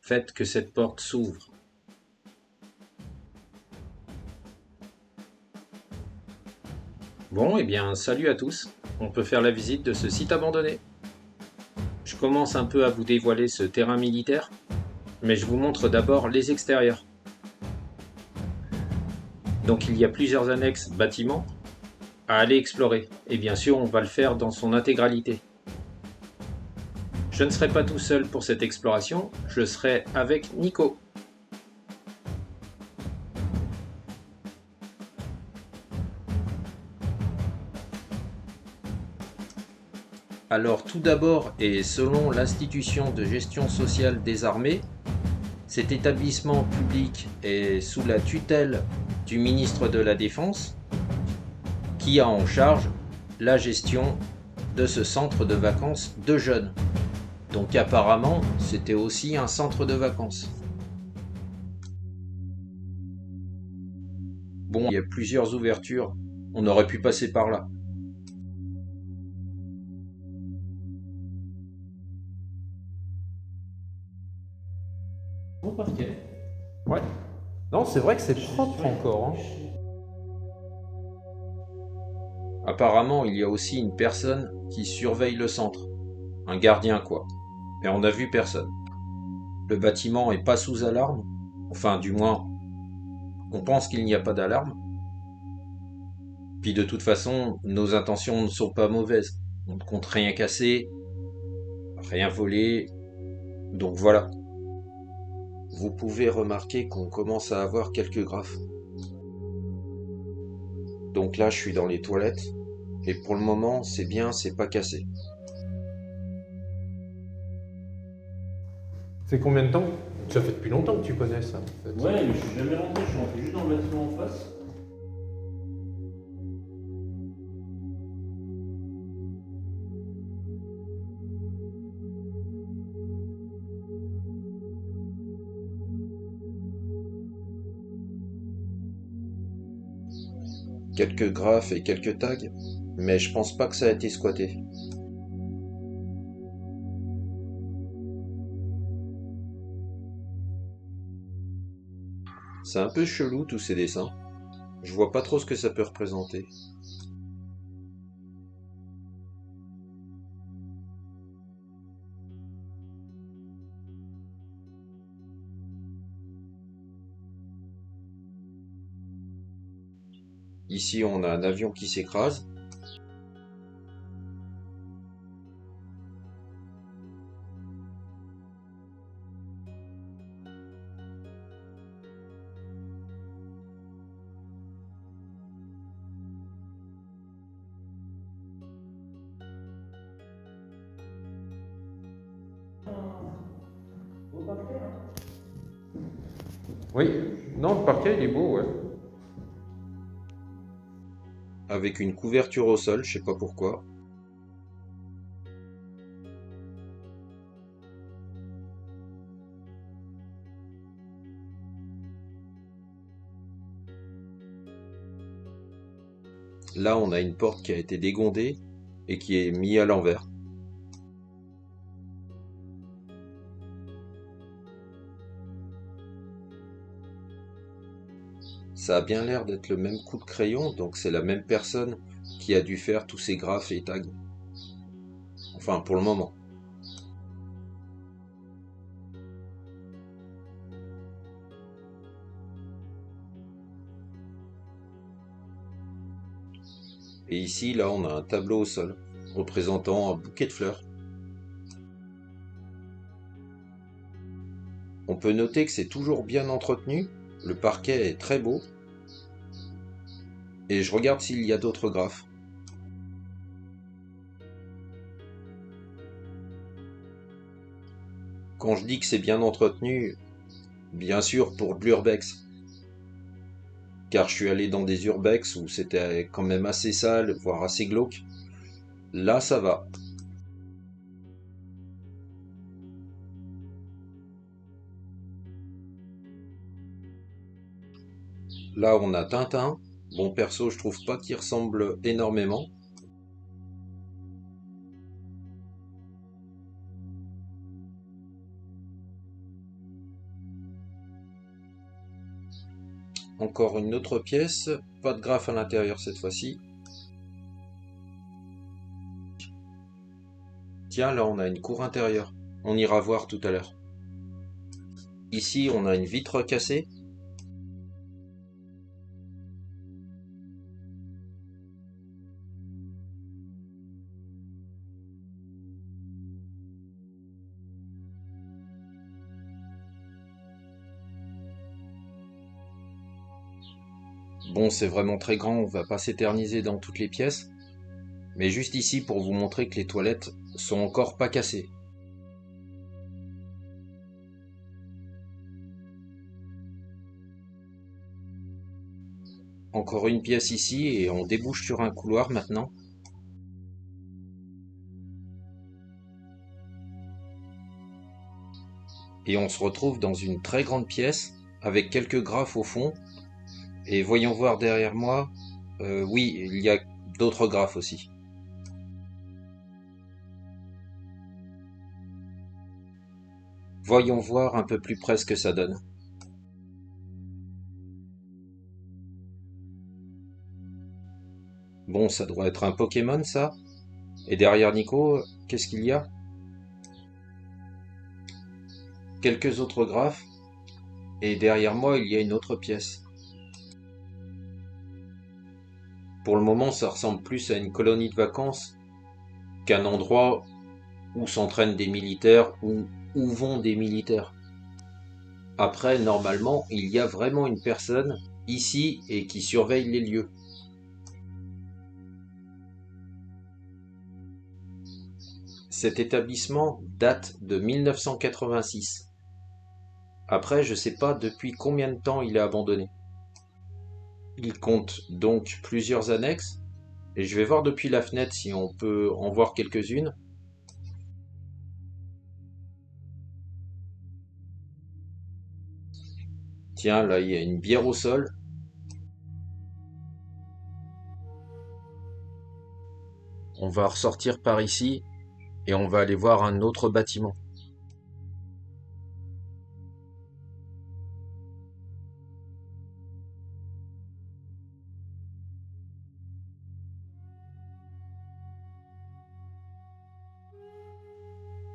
Faites que cette porte s'ouvre. Bon, eh bien, salut à tous. On peut faire la visite de ce site abandonné. Je commence un peu à vous dévoiler ce terrain militaire, mais je vous montre d'abord les extérieurs. Donc il y a plusieurs annexes bâtiments à aller explorer, et bien sûr on va le faire dans son intégralité. Je ne serai pas tout seul pour cette exploration, je serai avec Nico. Alors tout d'abord, et selon l'institution de gestion sociale des armées, cet établissement public est sous la tutelle du ministre de la Défense, qui a en charge la gestion de ce centre de vacances de jeunes. Donc apparemment, c'était aussi un centre de vacances. Bon, il y a plusieurs ouvertures, on aurait pu passer par là. Bon parquet. Ouais. Non, c'est vrai que c'est Je- propre ouais. encore. Hein. Apparemment, il y a aussi une personne qui surveille le centre. Un gardien quoi. Mais on n'a vu personne. Le bâtiment est pas sous alarme. Enfin, du moins, on pense qu'il n'y a pas d'alarme. Puis de toute façon, nos intentions ne sont pas mauvaises. On ne compte rien casser, rien voler. Donc voilà. Vous pouvez remarquer qu'on commence à avoir quelques graphes. Donc là, je suis dans les toilettes. Et pour le moment, c'est bien, c'est pas cassé. C'est combien de temps? Ça fait depuis longtemps que tu connais ça, en fait. Ouais, mais je suis jamais rentré, je suis rentré juste dans le bâtiment en face. Quelques graphes et quelques tags, mais je pense pas que ça a été squatté. C'est un peu chelou tous ces dessins. Je vois pas trop ce que ça peut représenter. Ici, on a un avion qui s'écrase. Beau parquet, hein. Oui. Non, le parquet, il est beau, ouais. Avec une couverture au sol, je sais pas pourquoi. Là, on a une porte qui a été dégondée et qui est mise à l'envers. Ça a bien l'air d'être le même coup de crayon, donc c'est la même personne qui a dû faire tous ces graphes et tags. Enfin, pour le moment. Et ici, là, on a un tableau au sol, représentant un bouquet de fleurs. On peut noter que c'est toujours bien entretenu, le parquet est très beau, et je regarde s'il y a d'autres graphes. Quand je dis que c'est bien entretenu, bien sûr pour de l'urbex, car je suis allé dans des urbex où c'était quand même assez sale, voire assez glauque. Là, ça va. Là, on a Tintin. Bon, perso, je trouve pas qu'il ressemble énormément. Encore une autre pièce, pas de graphe à l'intérieur cette fois-ci. Tiens, là on a une cour intérieure. On ira voir tout à l'heure. Ici on a une vitre cassée. Bon, c'est vraiment très grand, on va pas s'éterniser dans toutes les pièces. Mais juste ici pour vous montrer que les toilettes sont encore pas cassées. Encore une pièce ici et on débouche sur un couloir maintenant. Et on se retrouve dans une très grande pièce avec quelques graphes au fond. Et voyons voir derrière moi. Oui, il y a d'autres graphes aussi. Voyons voir un peu plus près ce que ça donne. Bon, ça doit être un Pokémon ça. Et derrière Nico, qu'est-ce qu'il y a? Quelques autres graphes. Et derrière moi, il y a une autre pièce. Pour le moment, ça ressemble plus à une colonie de vacances qu'un endroit où s'entraînent des militaires ou où vont des militaires. Après, normalement, il y a vraiment une personne ici et qui surveille les lieux. Cet établissement date de 1986. Après, je sais pas depuis combien de temps il est abandonné. Il compte donc plusieurs annexes, et je vais voir depuis la fenêtre si on peut en voir quelques-unes. Tiens, là, il y a une bière au sol. On va ressortir par ici, et on va aller voir un autre bâtiment.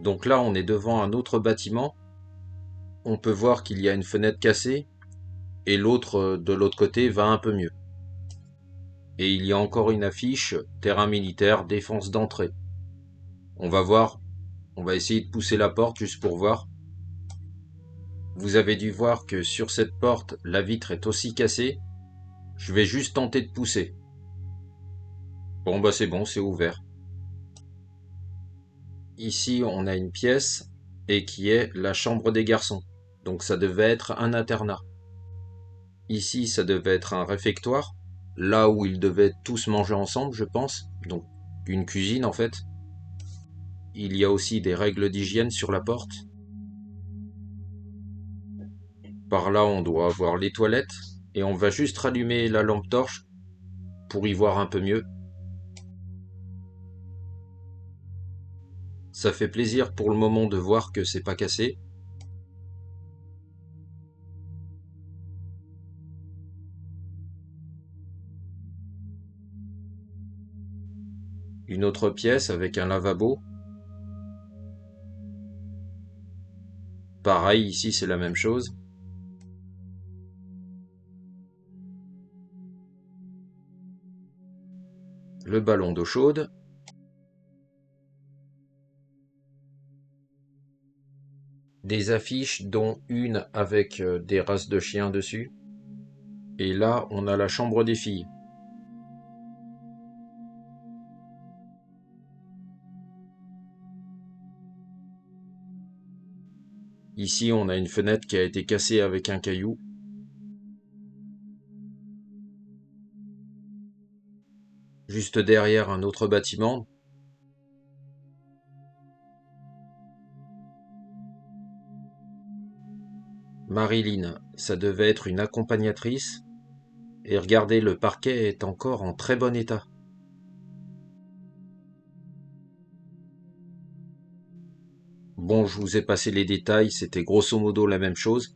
Donc là, on est devant un autre bâtiment. On peut voir qu'il y a une fenêtre cassée, et l'autre de l'autre côté va un peu mieux. Et il y a encore une affiche, terrain militaire, défense d'entrée. On va voir, on va essayer de pousser la porte juste pour voir. Vous avez dû voir que sur cette porte, la vitre est aussi cassée. Je vais juste tenter de pousser. Bon bah c'est bon, c'est ouvert. Ici, on a une pièce, et qui est la chambre des garçons. Donc ça devait être un internat. Ici, ça devait être un réfectoire, là où ils devaient tous manger ensemble, je pense. Donc une cuisine en fait. Il y a aussi des règles d'hygiène sur la porte. Par là, on doit avoir les toilettes, et on va juste rallumer la lampe torche pour y voir un peu mieux. Ça fait plaisir pour le moment de voir que c'est pas cassé. Une autre pièce avec un lavabo. Pareil, ici c'est la même chose. Le ballon d'eau chaude. Des affiches dont une avec des races de chiens dessus. Et là, on a la chambre des filles. Ici, on a une fenêtre qui a été cassée avec un caillou. Juste derrière un autre bâtiment. Marilyn, ça devait être une accompagnatrice. Et regardez, le parquet est encore en très bon état. Bon, je vous ai passé les détails, c'était grosso modo la même chose.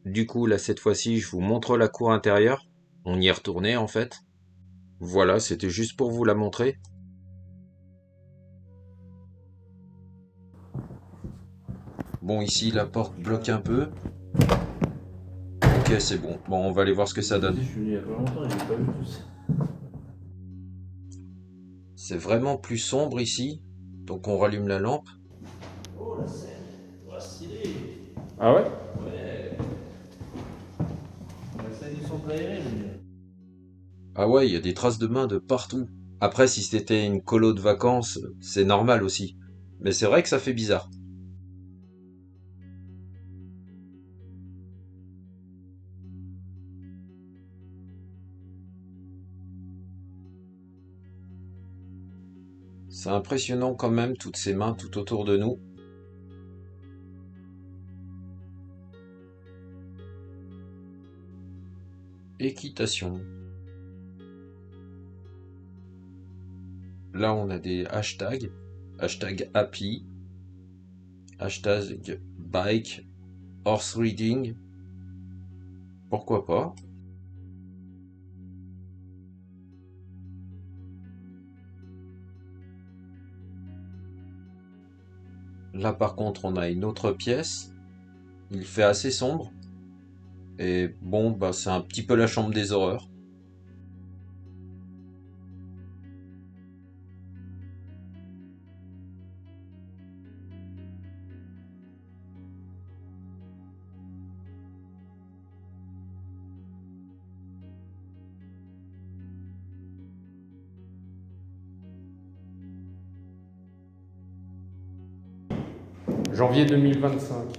Du coup, là, cette fois-ci, je vous montre la cour intérieure. On y est retourné, en fait. Voilà, c'était juste pour vous la montrer. Bon, ici, la porte bloque un peu. Ok, c'est bon. Bon, on va aller voir ce que ça donne. Je suis venu il y a pas longtemps et j'ai pas vu tout ça. C'est vraiment plus sombre ici. Donc on rallume la lampe. Oh la scène, oh, stylé. Ah ouais? Ouais. La scène du centre aéré, je veux dire. Ah ouais, il y a des traces de mains de partout. Après, si c'était une colo de vacances, c'est normal aussi. Mais c'est vrai que ça fait bizarre. C'est impressionnant quand même, toutes ces mains tout autour de nous. Équitation. Là, on a des hashtags. Hashtag happy. Hashtag bike. Horse reading. Pourquoi pas? Là, par contre, on a une autre pièce. Il fait assez sombre. Et bon, bah, c'est un petit peu la chambre des horreurs. Janvier 2025. Donc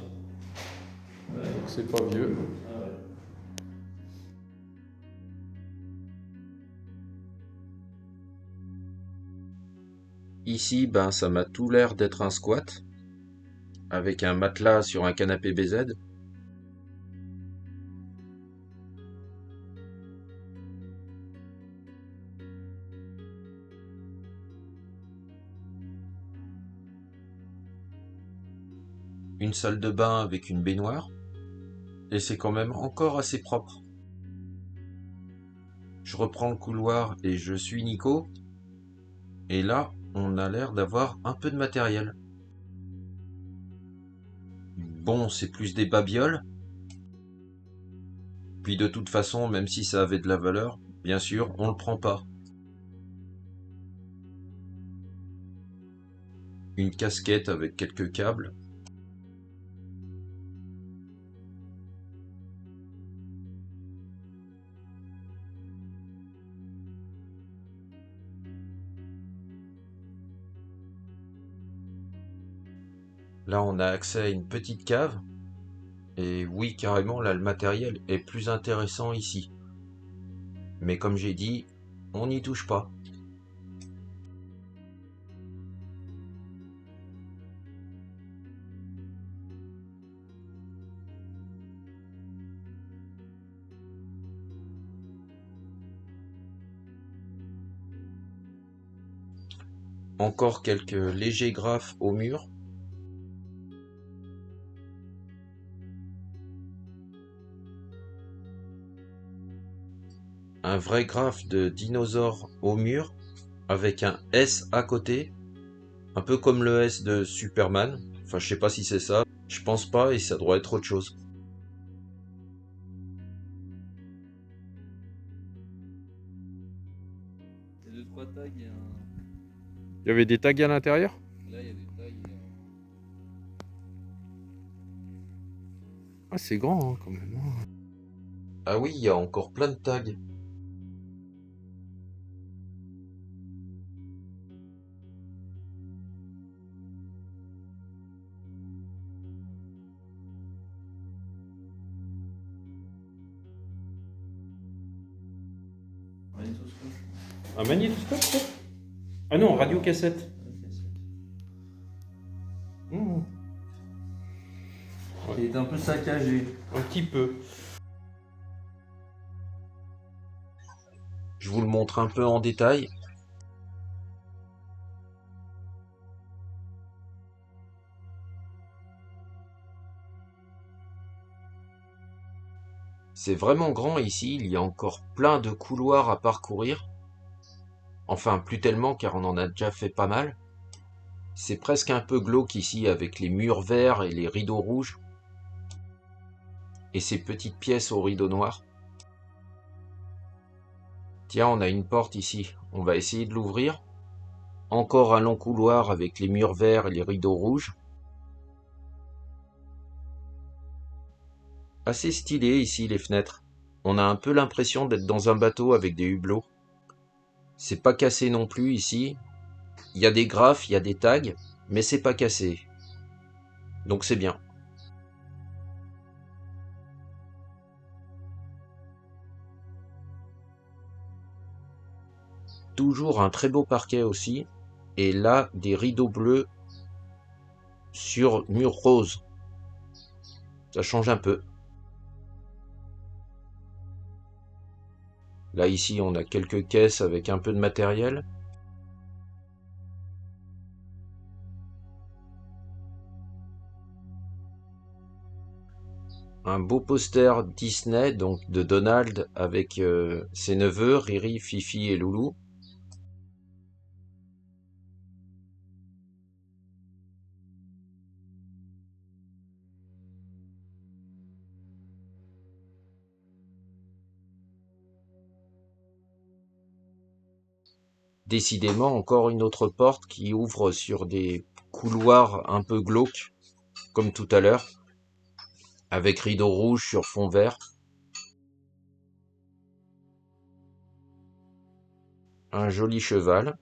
Ouais. c'est pas vieux. Ah ouais. Ici, ben, ça m'a tout l'air d'être un squat, avec un matelas sur un canapé BZ. Une salle de bain avec une baignoire, et c'est quand même encore assez propre. Je reprends le couloir et je suis Nico, et là, on a l'air d'avoir un peu de matériel. Bon, c'est plus des babioles, puis de toute façon, même si ça avait de la valeur, bien sûr, on le prend pas. Une casquette avec quelques câbles. Là, on a accès à une petite cave. Et oui, carrément, là, le matériel est plus intéressant ici. Mais comme j'ai dit, on n'y touche pas. Encore quelques légers graphes au mur. Un vrai graphe de dinosaure au mur, avec un S à côté, un peu comme le S de Superman. Enfin, je sais pas si c'est ça. Je pense pas et ça doit être autre chose. Il y a deux, trois tags et un. Il y avait des tags à l'intérieur? Là, il y a des tags et un. Ah, c'est grand hein, quand même. Ah oui, il y a encore plein de tags. Magnétoscope. Un magnétoscope quoi? Ah non, radiocassette. Ok, Mmh. Il est un peu saccagé. Un petit peu. Je vous le montre un peu en détail. C'est vraiment grand ici, il y a encore plein de couloirs à parcourir. Enfin, plus tellement car on en a déjà fait pas mal. C'est presque un peu glauque ici avec les murs verts et les rideaux rouges. Et ces petites pièces aux rideaux noirs. Tiens, on a une porte ici, on va essayer de l'ouvrir. Encore un long couloir avec les murs verts et les rideaux rouges. Assez stylé ici les fenêtres. On a un peu l'impression d'être dans un bateau avec des hublots. C'est pas cassé non plus ici. Il y a des graphes, il y a des tags, mais c'est pas cassé. Donc c'est bien. Toujours un très beau parquet aussi. Et là, des rideaux bleus sur mur rose. Ça change un peu. Là, ici, on a quelques caisses avec un peu de matériel. Un beau poster Disney, donc de Donald, avec ses neveux, Riri, Fifi et Loulou. Décidément, encore une autre porte qui ouvre sur des couloirs un peu glauques, comme tout à l'heure, avec rideau rouge sur fond vert. Un joli cheval.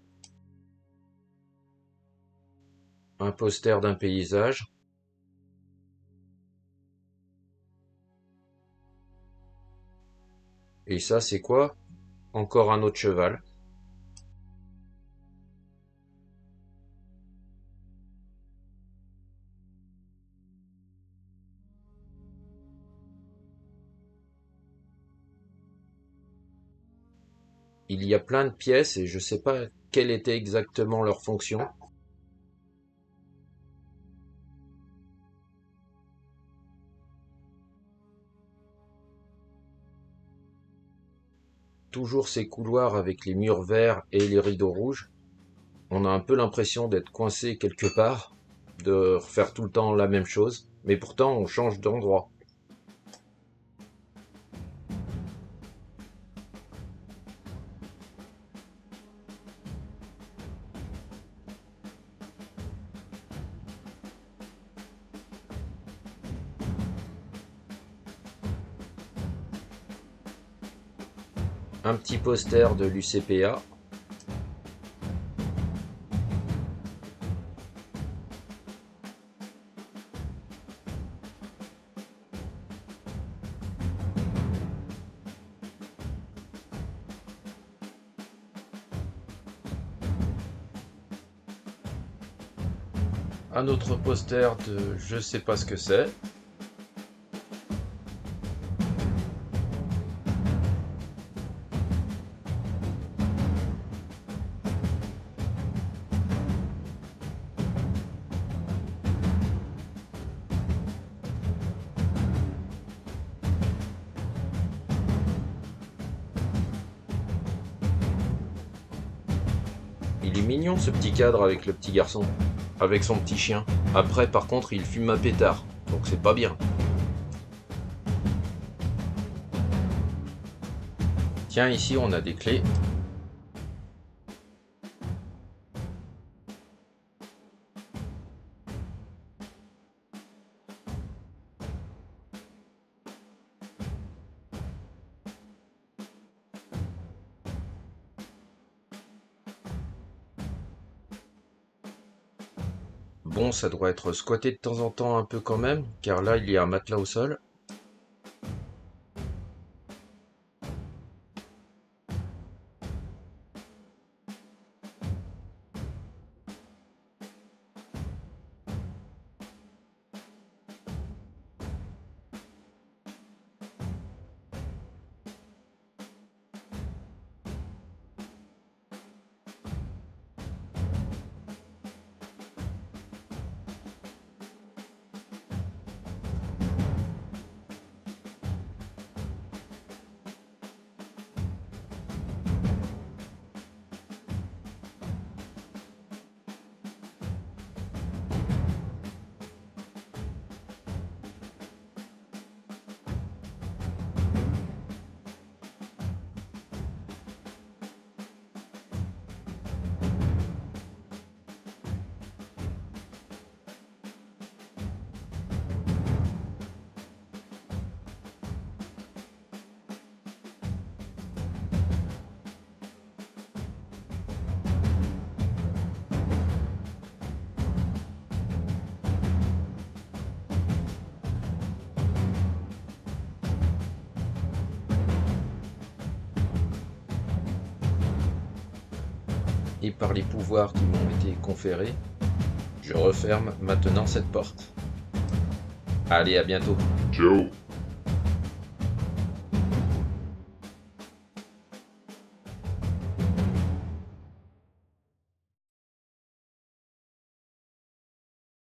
Un poster d'un paysage. Et ça, c'est quoi? Encore un autre cheval. Il y a plein de pièces et je sais pas quelle était exactement leur fonction. Toujours ces couloirs avec les murs verts et les rideaux rouges. On a un peu l'impression d'être coincé quelque part, de refaire tout le temps la même chose, mais pourtant on change d'endroit. Un petit poster de l'UCPA. Un autre poster de je sais pas ce que c'est. Il est mignon ce petit cadre avec le petit garçon, avec son petit chien. Après par contre il fume un pétard, donc c'est pas bien. Tiens, ici on a des clés. Bon, ça doit être squatté de temps en temps un peu quand même, car là il y a un matelas au sol. et par les pouvoirs qui m'ont été conférés, je referme maintenant cette porte. Allez, à bientôt. Ciao.